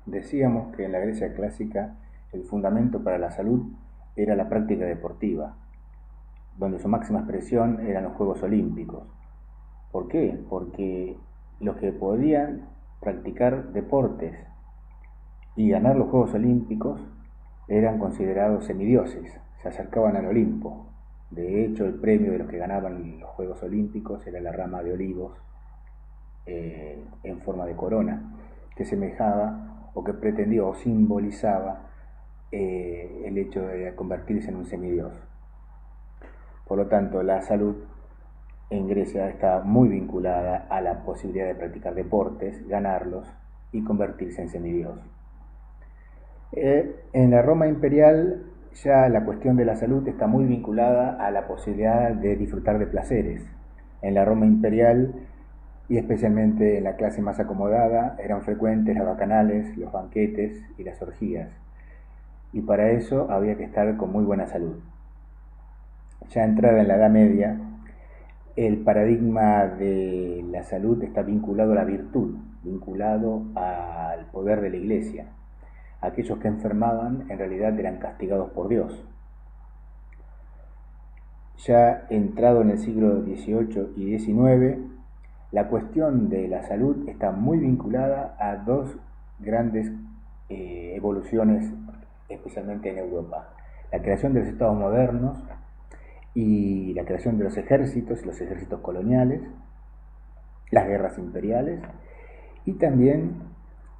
Decíamos que en la Grecia clásica el fundamento para la salud era la práctica deportiva, donde su máxima expresión eran los Juegos Olímpicos. ¿Por qué? Porque los que podían practicar deportes y ganar los Juegos Olímpicos eran considerados semidioses, se acercaban al Olimpo. De hecho, el premio de los que ganaban los Juegos Olímpicos era la rama de olivos en forma de corona, que semejaba o que pretendía o simbolizaba el hecho de convertirse en un semidios. Por lo tanto, la salud en Grecia está muy vinculada a la posibilidad de practicar deportes, ganarlos y convertirse en semidios. En la Roma imperial ya la cuestión de la salud está muy vinculada a la posibilidad de disfrutar de placeres. En la Roma imperial, y especialmente en la clase más acomodada, eran frecuentes las bacanales, los banquetes y las orgías. Y para eso había que estar con muy buena salud. Ya entrada en la Edad Media, el paradigma de la salud está vinculado a la virtud, vinculado al poder de la Iglesia. Aquellos que enfermaban en realidad eran castigados por Dios. Ya entrado en el siglo XVIII y XIX, la cuestión de la salud está muy vinculada a dos grandes evoluciones, especialmente en Europa. La creación de los estados modernos y la creación de los ejércitos coloniales, las guerras imperiales y también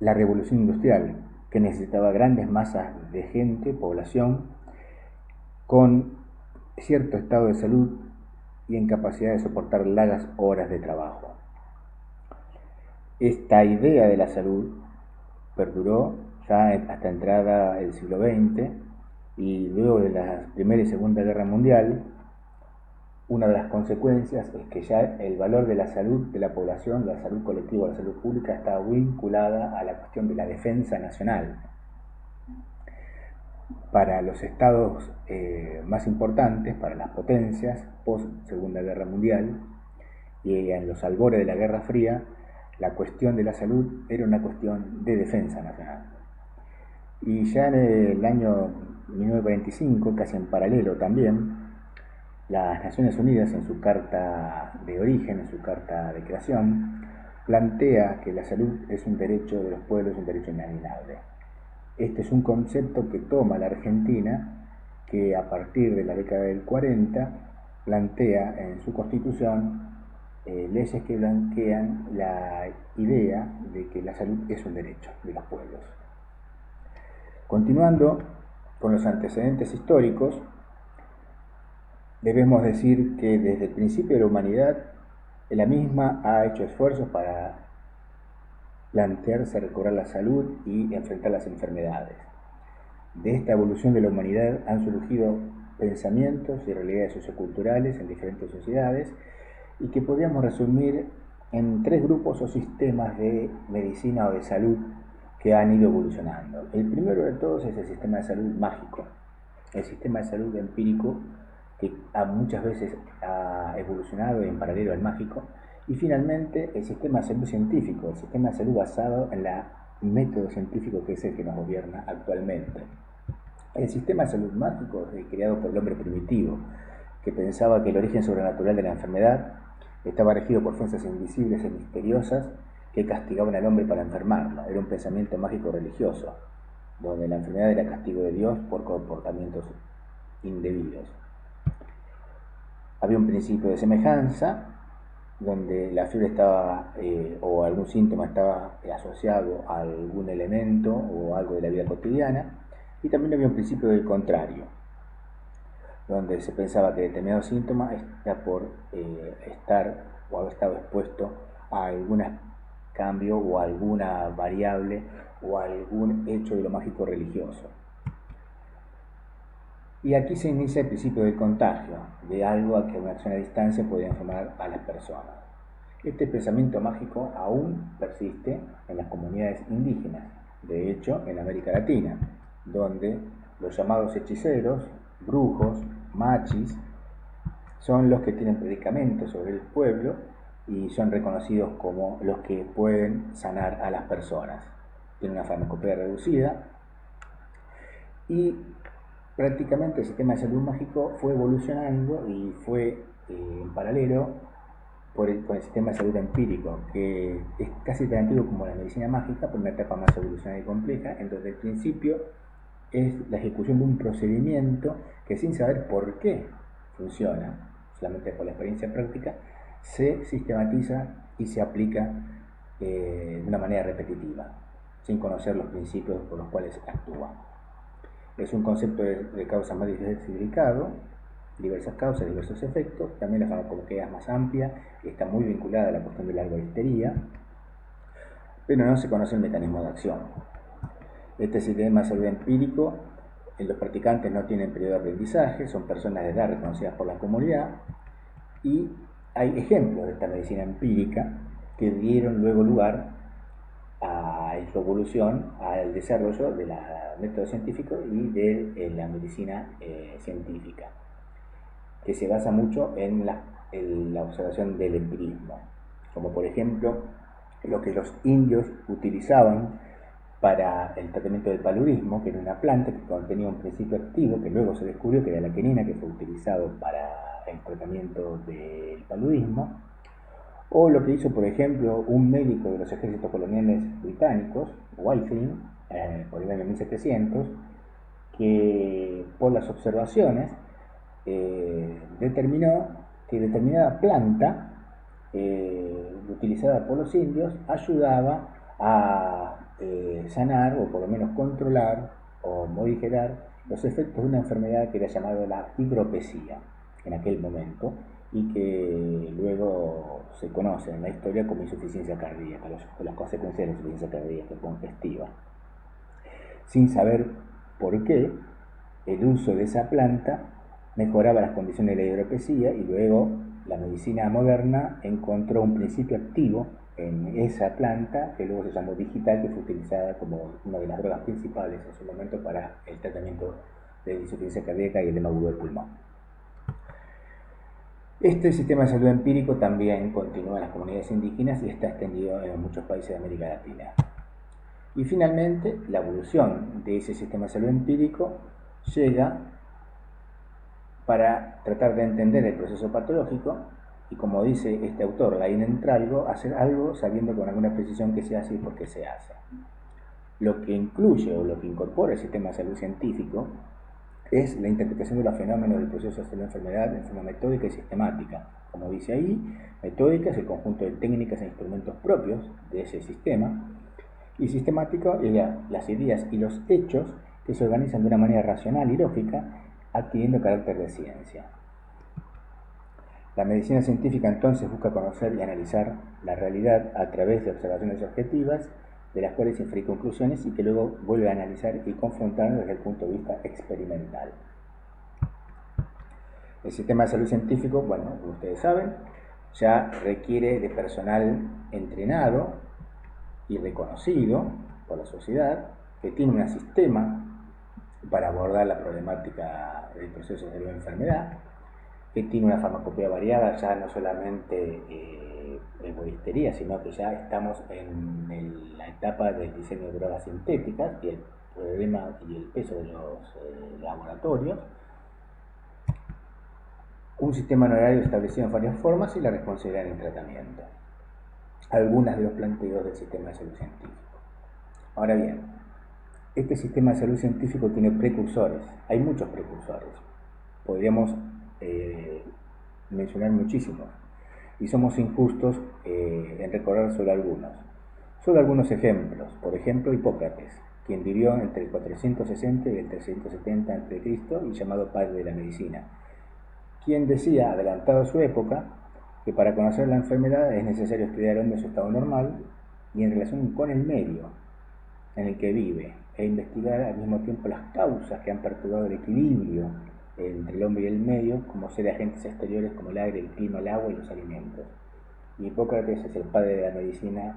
la revolución industrial, que necesitaba grandes masas de gente, población, con cierto estado de salud y en capacidad de soportar largas horas de trabajo. Esta idea de la salud perduró ya hasta entrada el siglo XX y luego de la Primera y Segunda Guerra Mundial. Una de las consecuencias es que ya el valor de la salud de la población, la salud colectiva, la salud pública, está vinculada a la cuestión de la defensa nacional. Para los estados más importantes, para las potencias post Segunda Guerra Mundial y en los albores de la Guerra Fría, la cuestión de la salud era una cuestión de defensa nacional. Y ya en el año 1945, casi en paralelo también, las Naciones Unidas, en su carta de origen, en su carta de creación, plantea que la salud es un derecho de los pueblos, un derecho inalienable. Este es un concepto que toma la Argentina, que a partir de la década del 40 plantea en su constitución leyes que blanquean la idea de que la salud es un derecho de los pueblos. Continuando con los antecedentes históricos, debemos decir que desde el principio de la humanidad, la misma ha hecho esfuerzos para plantearse recobrar la salud y enfrentar las enfermedades. De esta evolución de la humanidad han surgido pensamientos y realidades socioculturales en diferentes sociedades y que podríamos resumir en tres grupos o sistemas de medicina o de salud que han ido evolucionando. El primero de todos es el sistema de salud mágico, el sistema de salud empírico, que muchas veces ha evolucionado en paralelo al mágico, y finalmente el sistema de salud científico, el sistema de salud basado en el método científico que es el que nos gobierna actualmente. El sistema de salud mágico es creado por el hombre primitivo, que pensaba que el origen sobrenatural de la enfermedad estaba regido por fuerzas invisibles y misteriosas que castigaban al hombre para enfermarlo. Era un pensamiento mágico religioso, donde la enfermedad era castigo de Dios por comportamientos indebidos. Había un principio de semejanza, donde la fiebre estaba o algún síntoma estaba asociado a algún elemento o algo de la vida cotidiana, y también había un principio del contrario, donde se pensaba que determinado síntoma está por estar o haber estado expuesto a algún cambio o a alguna variable o a algún hecho de lo mágico religioso. Y aquí se inicia el principio del contagio, de algo a que una acción a distancia puede enfermar a las personas. Este pensamiento mágico aún persiste en las comunidades indígenas, de hecho en América Latina, donde los llamados hechiceros, brujos, machis, son los que tienen predicamentos sobre el pueblo y son reconocidos como los que pueden sanar a las personas. tiene una farmacopea reducida y prácticamente el sistema de salud mágico fue evolucionando y fue en paralelo con el sistema de salud empírico, que es casi tan antiguo como la medicina mágica, pero una etapa más evolucionaria y compleja, en donde el principio es la ejecución de un procedimiento que, sin saber por qué funciona, solamente por la experiencia práctica, se sistematiza y se aplica de una manera repetitiva, sin conocer los principios por los cuales actúa. Es un concepto de causa más diversificado, diversas causas, diversos efectos. También la farmacología es más amplia y está muy vinculada a la cuestión de la arboristería, pero no se conoce el mecanismo de acción. Este sistema de salud empírico, los practicantes no tienen periodo de aprendizaje, son personas de edad reconocidas por la comunidad y hay ejemplos de esta medicina empírica que dieron luego lugar a su evolución, al desarrollo del método científico y de la medicina científica, que se basa mucho en la observación del empirismo, como por ejemplo lo que los indios utilizaban para el tratamiento del paludismo, que era una planta que contenía un principio activo que luego se descubrió que era la quinina, que fue utilizado para el tratamiento del paludismo, o lo que hizo, por ejemplo, un médico de los ejércitos coloniales británicos, Whitefield, por el año 1700, que por las observaciones determinó que determinada planta utilizada por los indios ayudaba a sanar o por lo menos controlar o modificar los efectos de una enfermedad que era llamada la hidropesía en aquel momento y que luego se conoce en la historia como insuficiencia cardíaca, las consecuencias de la insuficiencia cardíaca congestiva. Sin saber por qué, el uso de esa planta mejoraba las condiciones de la hidropesía y luego la medicina moderna encontró un principio activo en esa planta que luego se llamó digital, que fue utilizada como una de las drogas principales en su momento para el tratamiento de la insuficiencia cardíaca y el edema agudo del pulmón. Este sistema de salud empírico también continúa en las comunidades indígenas y está extendido en muchos países de América Latina. Y finalmente, la evolución de ese sistema de salud empírico llega para tratar de entender el proceso patológico y, como dice este autor, Laín Entralgo, hacer algo sabiendo con alguna precisión qué se hace y por qué se hace. Lo que incluye o lo que incorpora el sistema de salud científico es la interpretación de los fenómenos del proceso de la enfermedad en forma metódica y sistemática. Como dice ahí, metódica es el conjunto de técnicas e instrumentos propios de ese sistema, y sistemático es las ideas y los hechos que se organizan de una manera racional y lógica, adquiriendo carácter de ciencia. La medicina científica entonces busca conocer y analizar la realidad a través de observaciones objetivas, de las cuales inferir conclusiones y que luego vuelve a analizar y confrontar desde el punto de vista experimental. El sistema de salud científico, bueno, como ustedes saben, ya requiere de personal entrenado y reconocido por la sociedad, que tiene un sistema para abordar la problemática del proceso de la enfermedad, que tiene una farmacopea variada, ya no solamente herboristería, sino que ya estamos en la etapa del diseño de drogas sintéticas y el problema y el peso de los laboratorios, un sistema honorario establecido en varias formas y la responsabilidad en el tratamiento. Algunas de los planteos del sistema de salud científico. Ahora bien, este sistema de salud científico tiene precursores, hay muchos precursores, podríamos mencionar muchísimos, y somos injustos en recordar solo algunos ejemplos. Por ejemplo, Hipócrates, quien vivió entre el 460 y el 370 a.C. y llamado padre de la medicina, quien decía, adelantado a su época, que para conocer la enfermedad es necesario estudiar al hombre en su estado normal y en relación con el medio en el que vive, e investigar al mismo tiempo las causas que han perturbado el equilibrio entre el hombre y el medio, como ser agentes exteriores como el aire, el clima, el agua y los alimentos. Y Hipócrates es el padre de la medicina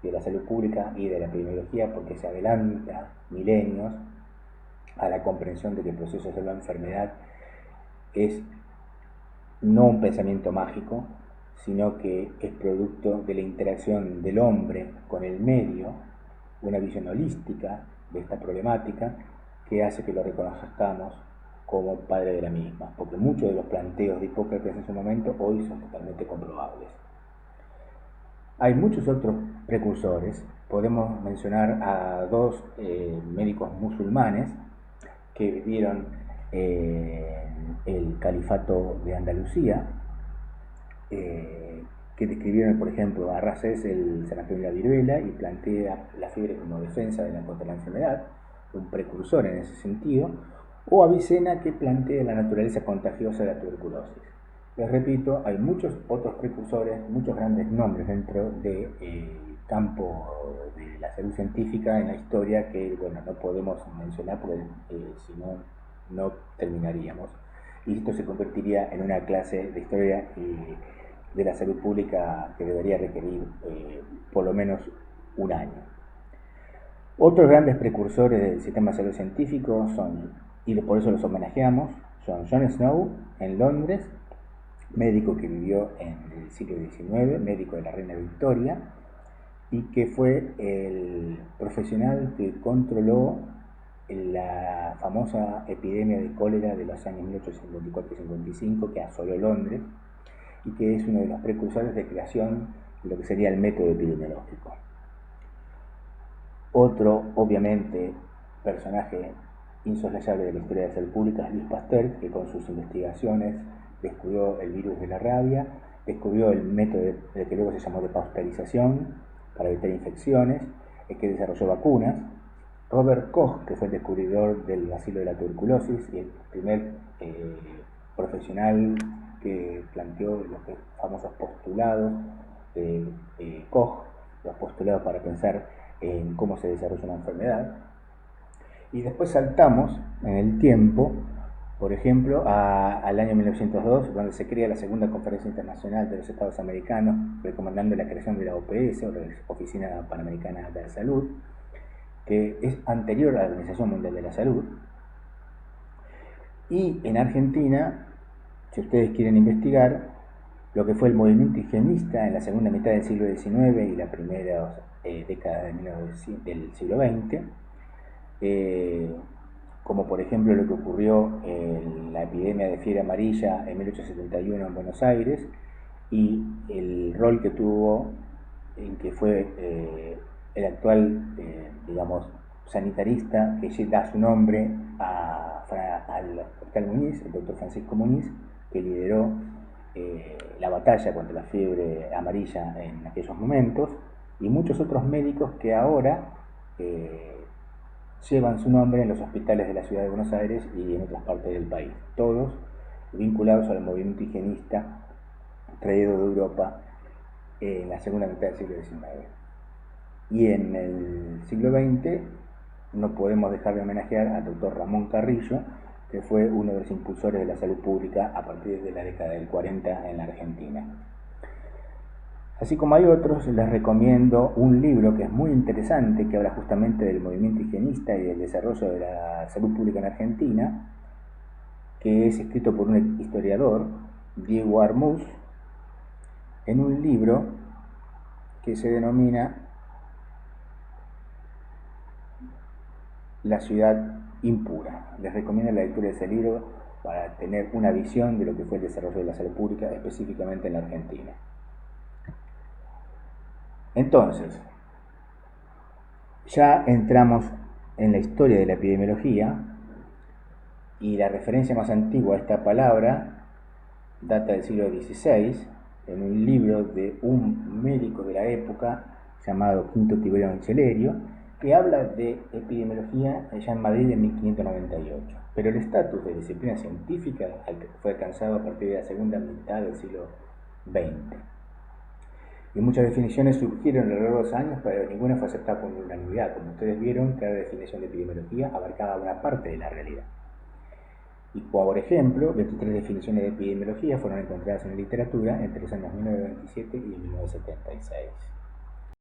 y de la salud pública y de la epidemiología porque se adelanta milenios a la comprensión de que el proceso de la enfermedad es no un pensamiento mágico, sino que es producto de la interacción del hombre con el medio una visión holística de esta problemática que hace que lo reconozcamos como padre de la misma, porque muchos de los planteos de Hipócrates en su momento hoy son totalmente comprobables. Hay muchos otros precursores. Podemos mencionar a dos médicos musulmanes que vivieron el califato de Andalucía, que describieron, por ejemplo, a Racés el sanatorio de la viruela y plantea la fiebre como defensa contra la enfermedad, un precursor en ese sentido, o Avicena, que plantea la naturaleza contagiosa de la tuberculosis. Les repito, hay muchos otros precursores, muchos grandes nombres dentro del campo de la salud científica en la historia que, bueno, no podemos mencionar porque si no, no terminaríamos. Y esto se convertiría en una clase de historia de la salud pública que debería requerir por lo menos un año. Otros grandes precursores del sistema de salud científico son, y por eso los homenajeamos, son John Snow en Londres, médico que vivió en el siglo XIX, médico de la reina Victoria, y que fue el profesional que controló la famosa epidemia de cólera de los años 1854 y 55 que asoló Londres, y que es uno de los precursores de creación de lo que sería el método epidemiológico. Otro, obviamente, personaje insoslayable de la historia de la salud pública es Louis Pasteur, que con sus investigaciones descubrió el virus de la rabia, descubrió el método de que luego se llamó de pasteurización para evitar infecciones, que desarrolló vacunas. Robert Koch, que fue el descubridor del bacilo de la tuberculosis y el primer profesional que planteó los famosos postulados de Koch, los postulados para pensar en cómo se desarrolla una enfermedad. Y después saltamos en el tiempo, por ejemplo, al año 1902, donde se crea la segunda conferencia internacional de los Estados Americanos, recomendando la creación de la OPS, o la Oficina Panamericana de la Salud, que es anterior a la Organización Mundial de la Salud. Y en Argentina, si ustedes quieren investigar lo que fue el movimiento higienista en la segunda mitad del siglo XIX y la primera década del siglo XX, como por ejemplo lo que ocurrió en la epidemia de fiebre amarilla en 1871 en Buenos Aires, y el rol que tuvo en que fue el actual, digamos, sanitarista que da su nombre al doctor Muniz, el doctor Francisco Muniz, que lideró la batalla contra la fiebre amarilla en aquellos momentos, y muchos otros médicos que ahora llevan su nombre en los hospitales de la ciudad de Buenos Aires y en otras partes del país, todos vinculados al movimiento higienista traído de Europa en la segunda mitad del siglo XIX. Y en el siglo XX no podemos dejar de homenajear al doctor Ramón Carrillo, que fue uno de los impulsores de la salud pública a partir de la década del 40 en la Argentina. Así como hay otros, les recomiendo un libro que es muy interesante, que habla justamente del movimiento higienista y del desarrollo de la salud pública en Argentina, que es escrito por un historiador, Diego Armuz, en un libro que se denomina La ciudad impura. Les recomiendo la lectura de ese libro para tener una visión de lo que fue el desarrollo de la salud pública, específicamente en la Argentina. Entonces, ya entramos en la historia de la epidemiología, y la referencia más antigua a esta palabra data del siglo XVI, en un libro de un médico de la época llamado Quinto Tiberio Michelerio, que habla de epidemiología allá en Madrid en 1598. Pero el estatus de disciplina científica fue alcanzado a partir de la segunda mitad del siglo XX. Y muchas definiciones surgieron a lo largo de los años, pero ninguna fue aceptada con unanimidad. Como ustedes vieron, cada definición de epidemiología abarcaba una parte de la realidad. Y por ejemplo, 23 definiciones de epidemiología fueron encontradas en la literatura entre los años 1927 y 1976.